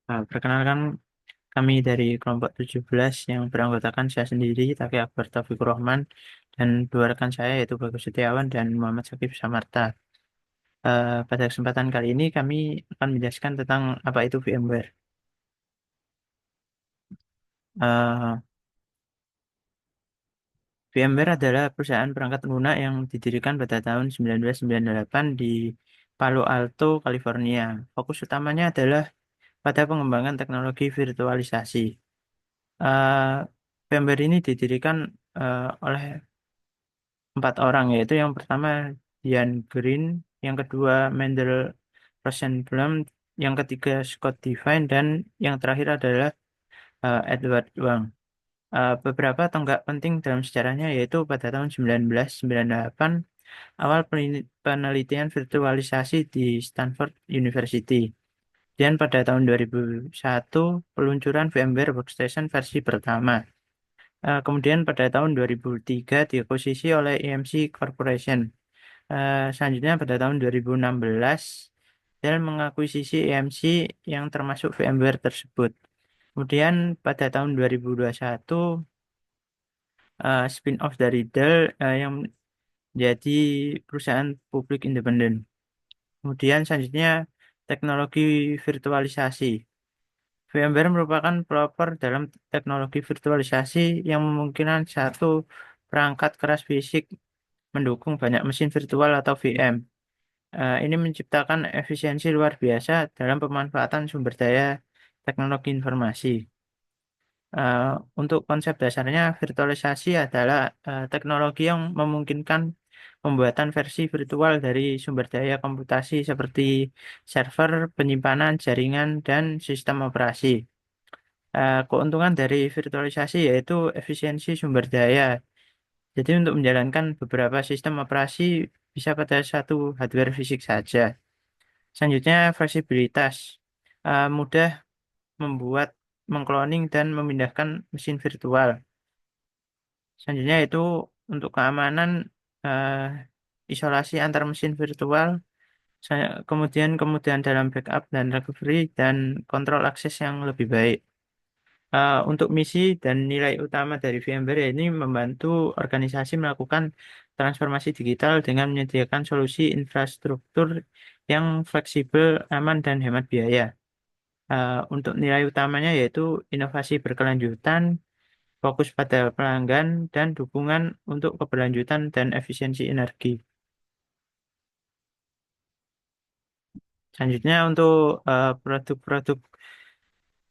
Perkenalkan kami dari kelompok 17 yang beranggotakan saya sendiri, Taki Akbar Taufikur Rahman, dan dua rekan saya yaitu Bagus Setiawan dan Muhammad Sakif Samarta. Pada kesempatan kali ini kami akan menjelaskan tentang apa itu VMware. Eh, VMware adalah perusahaan perangkat lunak yang didirikan pada tahun 1998 di Palo Alto, California. Fokus utamanya adalah pada pengembangan teknologi virtualisasi. Eh, VMware ini didirikan oleh 4 orang, yaitu yang pertama Diane Green, yang kedua Mendel Rosenblum, yang ketiga Scott Devine, dan yang terakhir adalah Edward Wang. Beberapa tonggak penting dalam sejarahnya yaitu pada tahun 1998 awal penelitian virtualisasi di Stanford University. Dan pada tahun 2001 peluncuran VMware Workstation versi pertama. Kemudian pada tahun 2003 diakuisisi oleh EMC Corporation. Selanjutnya pada tahun 2016 Dell mengakuisisi EMC yang termasuk VMware tersebut. Kemudian pada tahun 2021 spin-off dari Dell yang menjadi perusahaan publik independen. Kemudian selanjutnya teknologi virtualisasi. VMware merupakan pelopor dalam teknologi virtualisasi yang memungkinkan satu perangkat keras fisik mendukung banyak mesin virtual atau VM. Ini menciptakan efisiensi luar biasa dalam pemanfaatan sumber daya teknologi informasi. Eh, untuk konsep dasarnya, virtualisasi adalah teknologi yang memungkinkan pembuatan versi virtual dari sumber daya komputasi seperti server, penyimpanan, jaringan, dan sistem operasi. Keuntungan dari virtualisasi yaitu efisiensi sumber daya. Jadi untuk menjalankan beberapa sistem operasi bisa pada satu hardware fisik saja. Selanjutnya, fleksibilitas. Mudah membuat, mengcloning, dan memindahkan mesin virtual. Selanjutnya itu untuk keamanan, eh, isolasi antar mesin virtual, kemudian kemudahan dalam backup dan recovery, dan kontrol akses yang lebih baik. Untuk misi dan nilai utama dari VMware ini membantu organisasi melakukan transformasi digital dengan menyediakan solusi infrastruktur yang fleksibel, aman, dan hemat biaya. Untuk nilai utamanya yaitu inovasi berkelanjutan, fokus pada pelanggan, dan dukungan untuk keberlanjutan dan efisiensi energi. Selanjutnya untuk produk-produk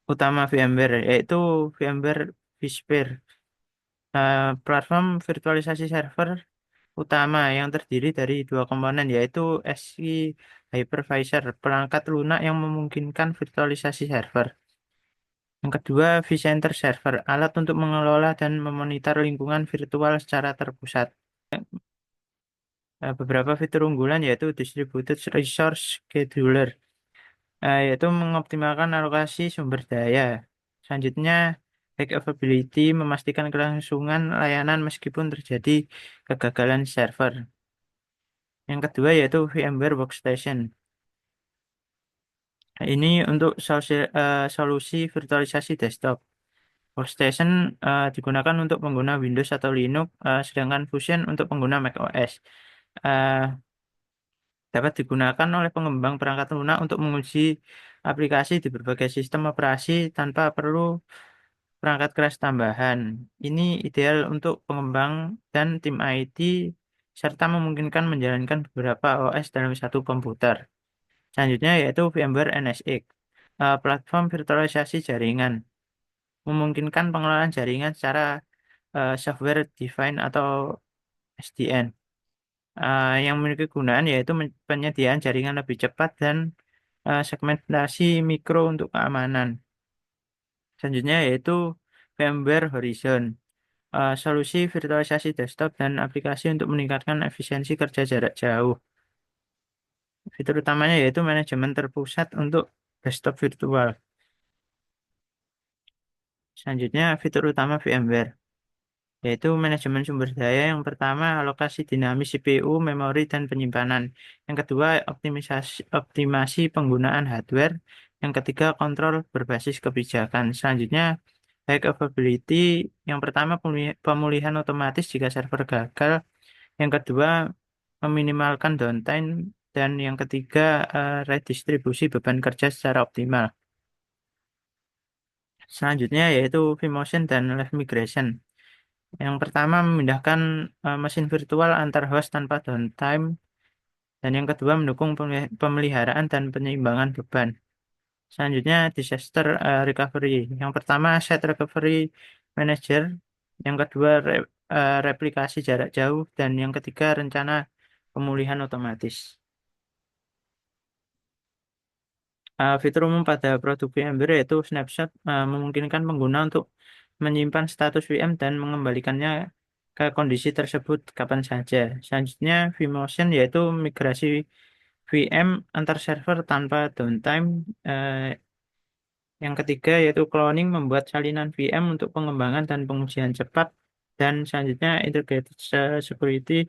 utama VMware yaitu VMware vSphere, platform virtualisasi server utama yang terdiri dari dua komponen yaitu SI Hypervisor, perangkat lunak yang memungkinkan virtualisasi server. Yang kedua, vCenter Server, alat untuk mengelola dan memonitor lingkungan virtual secara terpusat. Beberapa fitur unggulan yaitu Distributed Resource Scheduler, yaitu mengoptimalkan alokasi sumber daya. Selanjutnya, High Availability, memastikan kelangsungan layanan meskipun terjadi kegagalan server. Yang kedua yaitu VMware Workstation. Ini untuk solusi virtualisasi desktop. Workstation digunakan untuk pengguna Windows atau Linux, sedangkan Fusion untuk pengguna macOS. Eh, Dapat digunakan oleh pengembang perangkat lunak untuk menguji aplikasi di berbagai sistem operasi tanpa perlu perangkat keras tambahan. Ini ideal untuk pengembang dan tim IT, serta memungkinkan menjalankan beberapa OS dalam satu komputer. Selanjutnya yaitu VMware NSX, platform virtualisasi jaringan, memungkinkan pengelolaan jaringan secara software defined atau SDN, yang memiliki kegunaan yaitu penyediaan jaringan lebih cepat dan segmentasi mikro untuk keamanan. Selanjutnya yaitu VMware Horizon, solusi virtualisasi desktop dan aplikasi untuk meningkatkan efisiensi kerja jarak jauh. Fitur utamanya yaitu manajemen terpusat untuk desktop virtual. Selanjutnya fitur utama VMware, yaitu manajemen sumber daya. Yang pertama, alokasi dinamis CPU, memori, dan penyimpanan. Yang kedua, optimasi penggunaan hardware. Yang ketiga, kontrol berbasis kebijakan. Selanjutnya, high availability. Yang pertama, pemulihan otomatis jika server gagal. Yang kedua, meminimalkan downtime. Dan yang ketiga, redistribusi beban kerja secara optimal. Selanjutnya yaitu vMotion dan Live Migration. Yang pertama, memindahkan mesin virtual antar host tanpa downtime. Dan yang kedua, mendukung pemeliharaan dan penyeimbangan beban. Selanjutnya, disaster recovery. Yang pertama, Asset Recovery Manager. Yang kedua, replikasi jarak jauh. Dan yang ketiga, rencana pemulihan otomatis. Fitur umum pada produk VMware yaitu snapshot memungkinkan pengguna untuk menyimpan status VM dan mengembalikannya ke kondisi tersebut kapan saja. Selanjutnya, vMotion yaitu migrasi VM antar server tanpa downtime. Yang ketiga yaitu cloning, membuat salinan VM untuk pengembangan dan pengujian cepat. Dan selanjutnya integrated security,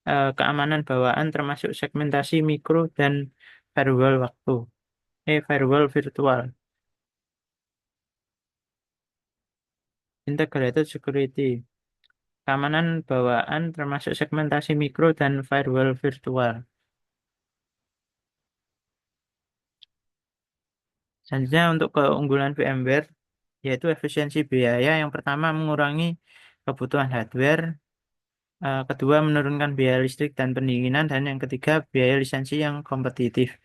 keamanan bawaan termasuk segmentasi mikro dan firewall firewall virtual. Integrated security, keamanan bawaan termasuk segmentasi mikro dan firewall virtual. Selanjutnya untuk keunggulan VMware yaitu efisiensi biaya. Yang pertama, mengurangi kebutuhan hardware. Kedua, menurunkan biaya listrik dan pendinginan. Dan yang ketiga, biaya lisensi yang kompetitif.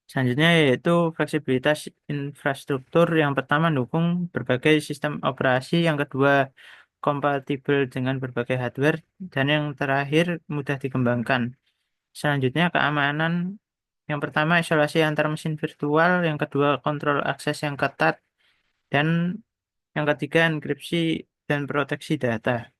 Selanjutnya yaitu fleksibilitas infrastruktur. Yang pertama, mendukung berbagai sistem operasi. Yang kedua, kompatibel dengan berbagai hardware. Dan yang terakhir, mudah dikembangkan. Selanjutnya, keamanan. Yang pertama, isolasi antar mesin virtual. Yang kedua, kontrol akses yang ketat. Dan yang ketiga, enkripsi dan proteksi data.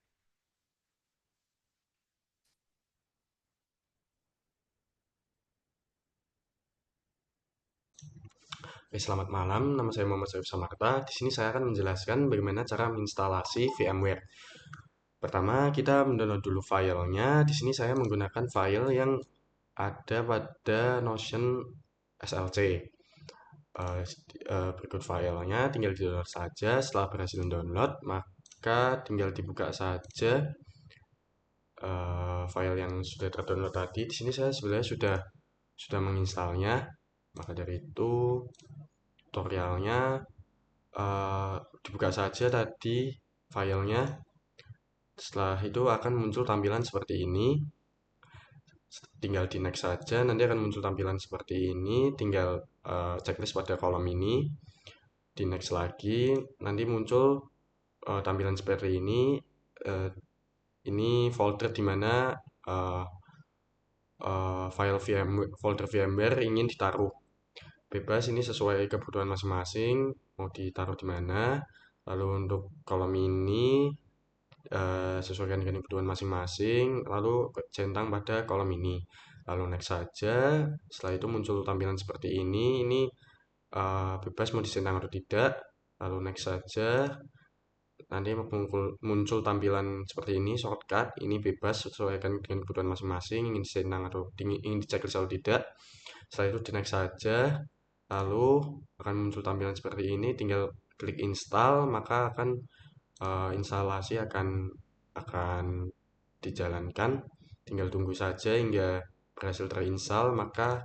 Oke, selamat malam. Nama saya Muhammad Syarif Samarta. Di sini saya akan menjelaskan bagaimana cara menginstalasi VMware. Pertama, kita mendownload dulu filenya. Di sini saya menggunakan file yang ada pada Notion SLC. Berikut filenya, tinggal di-download saja. Setelah berhasil download, maka tinggal dibuka saja file yang sudah terdownload tadi. Di sini saya sebenarnya sudah menginstalnya. Maka dari itu tutorialnya dibuka saja tadi filenya. Setelah itu akan muncul tampilan seperti ini. Tinggal di next saja, nanti akan muncul tampilan seperti ini. Tinggal checklist pada kolom ini. Di next lagi, nanti muncul tampilan seperti ini. Uh, ini folder di mana uh, folder VMware ingin ditaruh. Bebas, ini sesuai kebutuhan masing-masing. Mau ditaruh di mana. Lalu untuk kolom ini sesuaikan dengan kebutuhan masing-masing, lalu centang pada kolom ini, lalu next saja. Setelah itu muncul tampilan seperti ini bebas mau disentang atau tidak, lalu next saja. Nanti muncul tampilan seperti ini, shortcut ini bebas sesuaikan dengan kebutuhan masing-masing, ingin disentang atau ingin dicek atau tidak. Setelah itu di next saja, lalu akan muncul tampilan seperti ini, tinggal klik install, maka akan instalasi akan dijalankan. Tinggal tunggu saja hingga berhasil terinstall, maka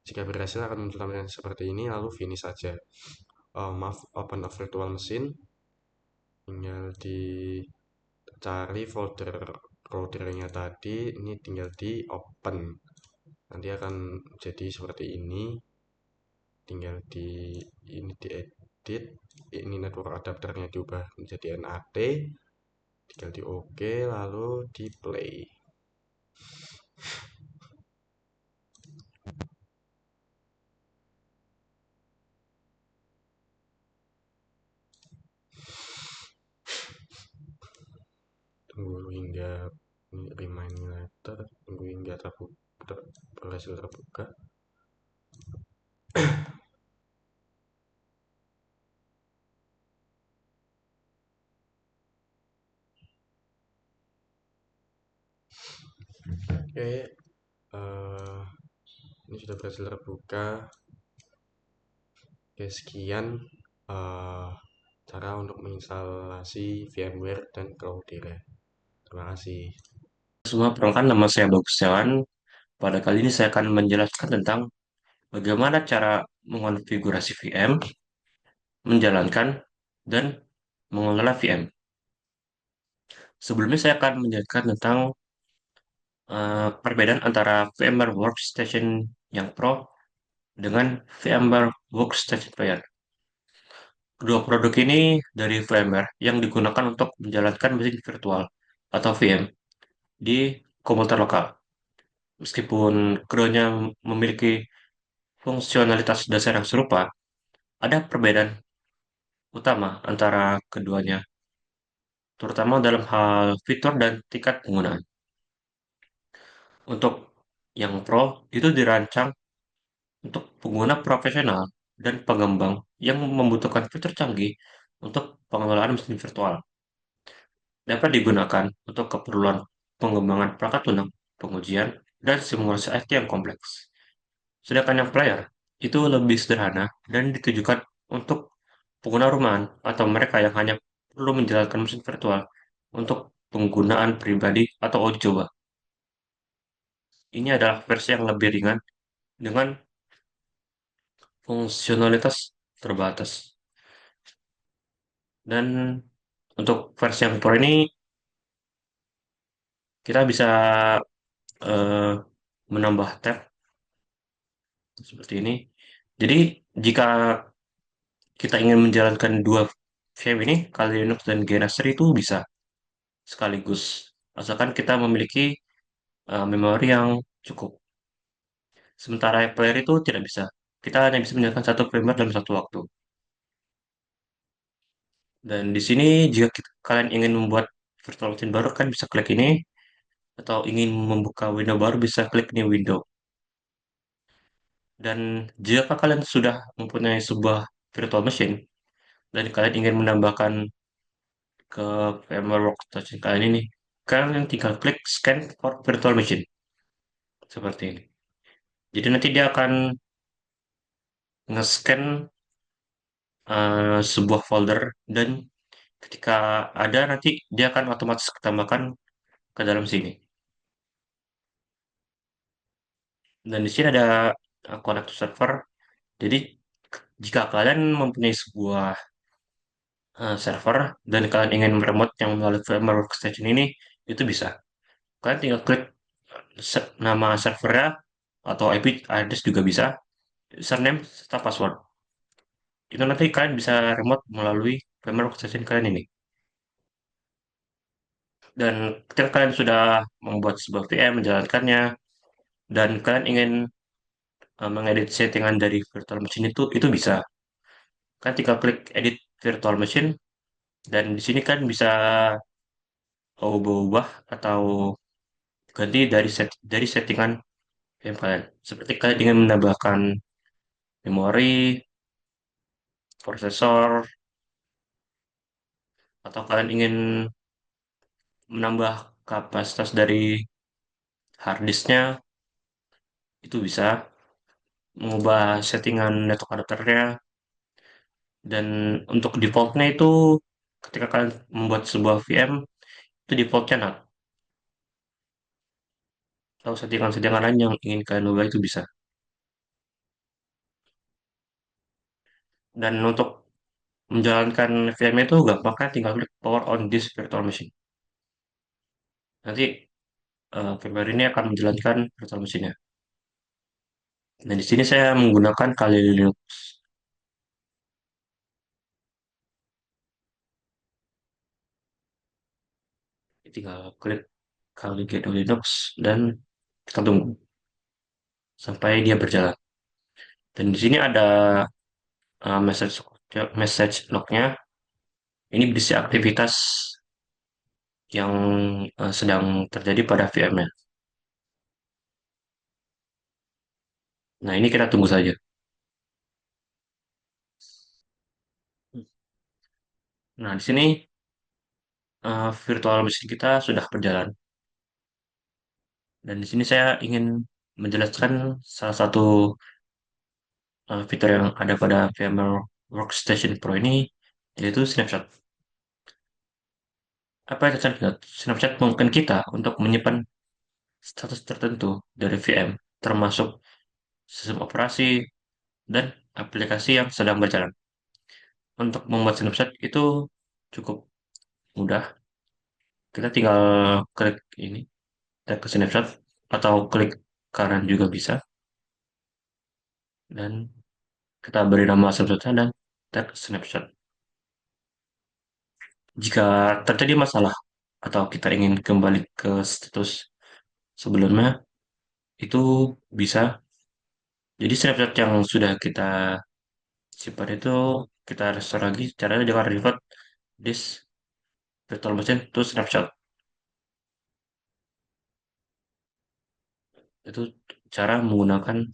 jika berhasil akan muncul tampilan seperti ini, lalu finish saja. Maaf, open a virtual machine, tinggal dicari foldernya tadi, ini tinggal di open, nanti akan jadi seperti ini. Tinggal ini diedit, ini network adapternya diubah menjadi NAT, tinggal di OK, lalu di play. Tunggu hingga remind letter, tunggu hingga berhasil terbuka. Oke, Ini sudah berhasil terbuka. Oke, sekian eh, cara untuk menginstalasi VMware dan Cloudera. Terima kasih. Semua perkenalkan, nama saya Bagus Setiawan. Pada kali ini saya akan menjelaskan tentang bagaimana cara mengonfigurasi VM, menjalankan, dan mengelola VM. Sebelumnya saya akan menjelaskan tentang perbedaan antara VMware Workstation yang Pro dengan VMware Workstation Player. Kedua produk ini dari VMware yang digunakan untuk menjalankan mesin virtual atau VM di komputer lokal. Meskipun keduanya memiliki fungsionalitas dasar yang serupa, ada perbedaan utama antara keduanya, terutama dalam hal fitur dan tingkat penggunaan. Untuk yang Pro, itu dirancang untuk pengguna profesional dan pengembang yang membutuhkan fitur canggih untuk pengelolaan mesin virtual. Dapat digunakan untuk keperluan pengembangan perangkat lunak, pengujian, dan simulasi IT yang kompleks. Sedangkan yang Player itu lebih sederhana dan ditujukan untuk pengguna rumahan atau mereka yang hanya perlu menjalankan mesin virtual untuk penggunaan pribadi atau uji coba. Ini adalah versi yang lebih ringan dengan fungsionalitas terbatas. Dan untuk versi yang Pro ini kita bisa eh, menambah tab seperti ini. Jadi jika kita ingin menjalankan dua VM ini, Kali Linux dan GNS3 itu bisa sekaligus. Asalkan kita memiliki memori yang cukup. Sementara player itu tidak bisa. Kita hanya bisa menyalakan satu firmware dalam satu waktu. Dan di sini jika kalian ingin membuat virtual machine baru kan bisa klik ini, atau ingin membuka window baru bisa klik new window. Dan jika kalian sudah mempunyai sebuah virtual machine dan kalian ingin menambahkan ke VMware Workstation kalian ini, kalian tinggal klik scan for virtual machine seperti ini. Jadi nanti dia akan nge-scan sebuah folder dan ketika ada nanti dia akan otomatis ditambahkan ke dalam sini. Dan di sini ada connect to server. Jadi jika kalian mempunyai sebuah server dan kalian ingin meremote yang melalui VMware Workstation ini, itu bisa. Kalian tinggal klik nama servernya atau IP address juga bisa, username serta password. Itu nanti kalian bisa remote melalui VMware Workstation kalian ini. Dan ketika kalian sudah membuat sebuah VM, menjalankannya, dan kalian ingin mengedit settingan dari virtual machine itu bisa. Kan tinggal klik edit virtual machine dan di sini kan bisa ubah-ubah atau ganti dari settingan VM kalian. Seperti kalian ingin menambahkan memori, prosesor, atau kalian ingin menambah kapasitas dari hard disknya, itu bisa mengubah settingan network adapternya. Dan untuk defaultnya itu ketika kalian membuat sebuah VM itu defaultnya NAT. Atau settingan-settingan lain yang ingin kalian ubah itu bisa. Dan untuk menjalankan VM itu gampang kan tinggal klik power on this virtual machine. Nanti firmware ini akan menjalankan virtual machine-nya. Nah, di sini saya menggunakan Kali Linux. Tinggal klik Kali Get Linux dan kita tunggu sampai dia berjalan. Dan di sini ada message message log-nya. Ini berisi aktivitas yang sedang terjadi pada VM-nya. Nah, ini kita tunggu saja. Nah, di sini virtual machine kita sudah berjalan. Dan di sini saya ingin menjelaskan salah satu fitur yang ada pada VMware Workstation Pro ini, yaitu snapshot. Apa itu snapshot? Snapshot memungkinkan kita untuk menyimpan status tertentu dari VM, termasuk sistem operasi dan aplikasi yang sedang berjalan. Untuk membuat snapshot itu cukup mudah. Kita tinggal klik ini, tag ke snapshot, atau klik kanan juga bisa. Dan kita beri nama snapshotnya dan tag snapshot. Jika terjadi masalah atau kita ingin kembali ke status sebelumnya, itu bisa. Jadi snapshot yang sudah kita simpan itu kita restore lagi. Caranya dengan revert this virtual machine to snapshot. Itu cara menggunakan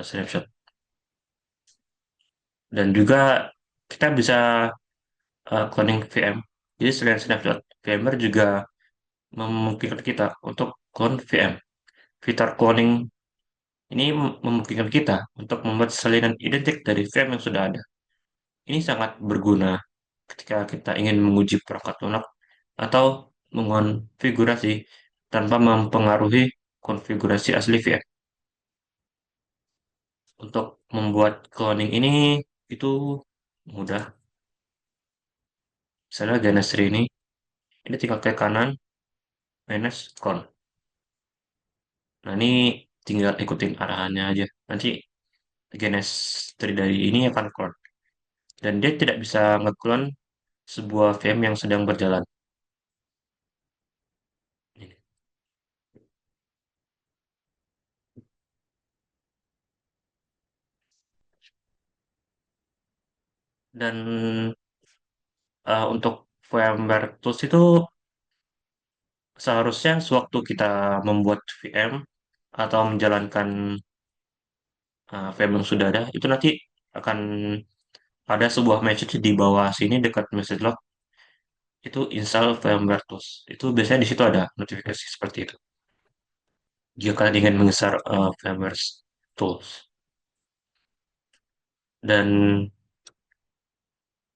snapshot. Dan juga kita bisa cloning VM. Jadi selain snapshot, VMware juga memungkinkan kita untuk clone VM. Fitur cloning ini memungkinkan kita untuk membuat salinan identik dari VM yang sudah ada. Ini sangat berguna ketika kita ingin menguji perangkat lunak atau mengonfigurasi tanpa mempengaruhi konfigurasi asli VM. Untuk membuat cloning ini itu mudah. Misalnya Ganasri ini tinggal klik kanan, minus clone. Nah ini tinggal ikutin arahannya aja. Nanti Ganasri dari ini akan clone. Dan dia tidak bisa nge-clone sebuah VM yang sedang berjalan. Dan untuk VMware Tools itu seharusnya sewaktu kita membuat VM atau menjalankan VM yang sudah ada, itu nanti akan ada sebuah message di bawah sini dekat message log, itu install VMware Tools. Itu biasanya di situ ada notifikasi seperti itu. Jika kalian ingin menginstal VMware Tools. Dan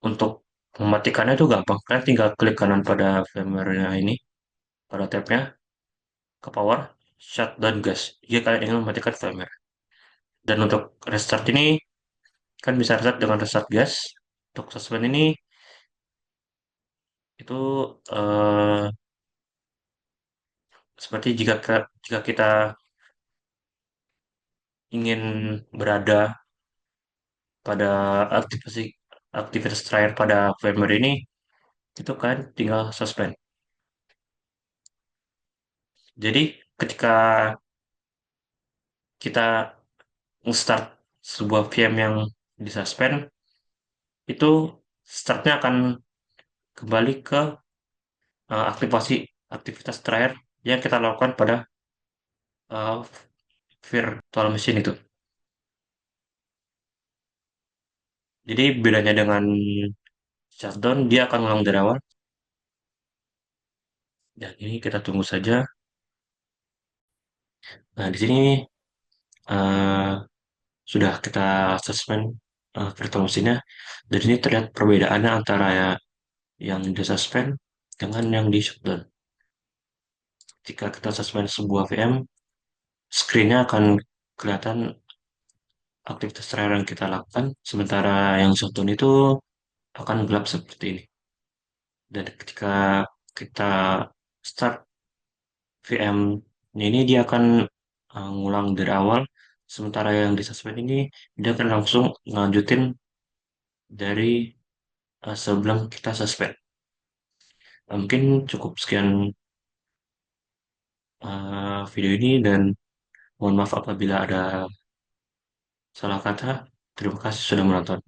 untuk mematikannya itu gampang. Kalian tinggal klik kanan pada VMware-nya ini, pada tab-nya, ke power, shutdown gas. Jika kalian ingin mematikan VMware. Dan untuk restart ini, kan bisa restart dengan restart gas. Untuk suspend ini, itu eh, seperti jika kita ingin berada pada aktivasi aktivitas terakhir pada VMware ini, itu kan tinggal suspend. Jadi ketika kita start sebuah VM yang disuspend, itu startnya akan kembali ke aktivasi aktivitas terakhir yang kita lakukan pada uh, virtual machine itu. Jadi bedanya dengan shutdown, dia akan ngulang dari awal. Dan ini kita tunggu saja. Nah, di sini uh, sudah kita suspend virtual machine-nya. Dari sini terlihat perbedaannya antara ya, yang di suspend dengan yang di shutdown. Jika kita suspend sebuah VM, screen-nya akan kelihatan aktivitas terakhir yang kita lakukan, sementara yang shutdown itu akan gelap seperti ini. Dan ketika kita start VM ini dia akan ngulang dari awal, sementara yang di suspend ini dia akan langsung lanjutin dari sebelum kita suspend. Mungkin cukup sekian video ini dan mohon maaf apabila ada salah kata. Terima kasih sudah menonton.